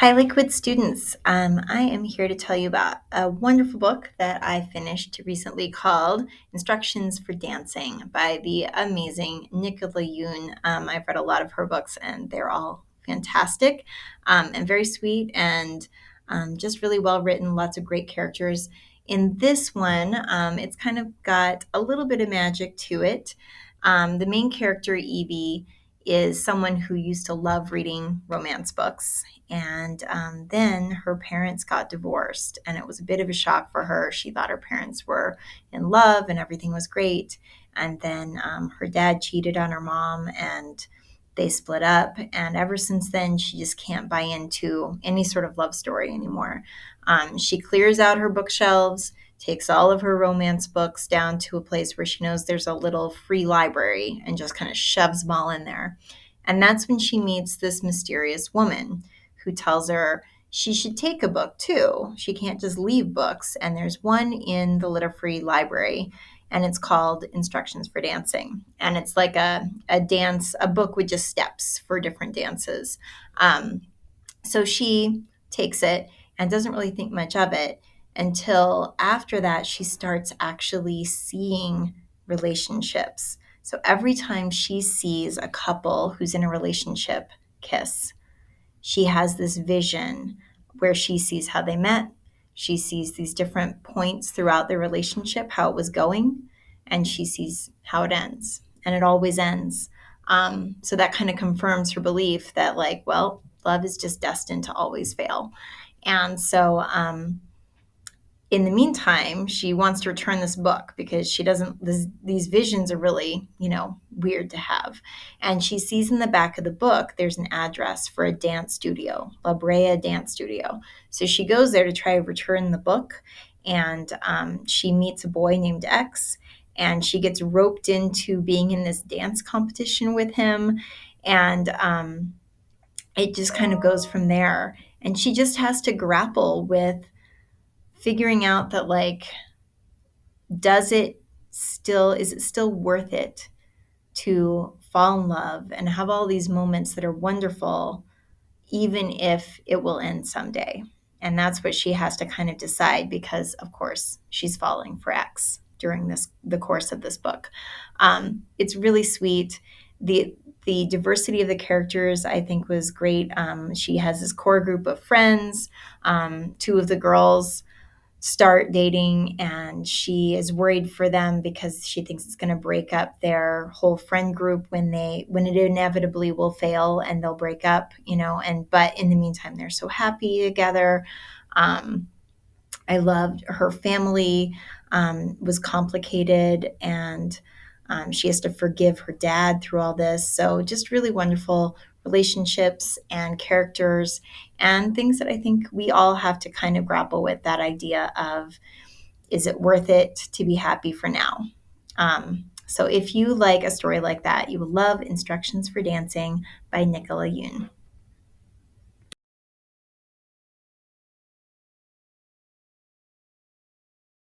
Hi, Liquid students. I am here to tell you about a wonderful book that I finished recently called Instructions for Dancing by the amazing Nicola Yoon. I've read a lot of her books and they're all fantastic and very sweet and just really well written, lots of great characters. In this one, it's kind of got a little bit of magic to it. The main character, Evie, is someone who used to love reading romance books. And then her parents got divorced, and it was a bit of a shock for her. She thought her parents were in love and everything was great. And then her dad cheated on her mom, and they split up. And ever since then, she just can't buy into any sort of love story anymore. She clears out her bookshelves, takes all of her romance books down to a place where she knows there's a little free library and just kind of shoves them all in there. And that's when she meets this mysterious woman who tells her she should take a book too. She can't just leave books. And there's one in the Little Free Library, and it's called Instructions for Dancing. And it's like a book with just steps for different dances. So she takes it and doesn't really think much of it until after that she starts actually seeing relationships. So every time she sees a couple who's in a relationship kiss, she has this vision where she sees how they met. She sees these different points throughout their relationship, how it was going, and she sees how it ends. And it always ends. So that kind of confirms her belief that, like, well, love is just destined to always fail. And so in the meantime, she wants to return this book because she doesn't, these visions are really, weird to have. And she sees in the back of the book, there's an address for a dance studio, La Brea Dance Studio. So she goes there to try to return the book. And she meets a boy named X. And she gets roped into being in this dance competition with him. And it just kind of goes from there. And she just has to grapple with figuring out that, like, is it still worth it to fall in love and have all these moments that are wonderful, even if it will end someday? And that's what she has to kind of decide because, of course, she's falling for X during the course of this book. It's really sweet. The diversity of the characters, I think, was great. She has this core group of friends. Two of the girls start dating, and she is worried for them because she thinks it's going to break up their whole friend group when it inevitably will fail and they'll break up, and but in the meantime they're so happy together. I loved her family. Was complicated, and she has to forgive her dad through all this. So just really wonderful relationships and characters and things that I think we all have to kind of grapple with, that idea of, is it worth it to be happy for now? So if you like a story like that, you will love Instructions for Dancing by Nicola Yoon.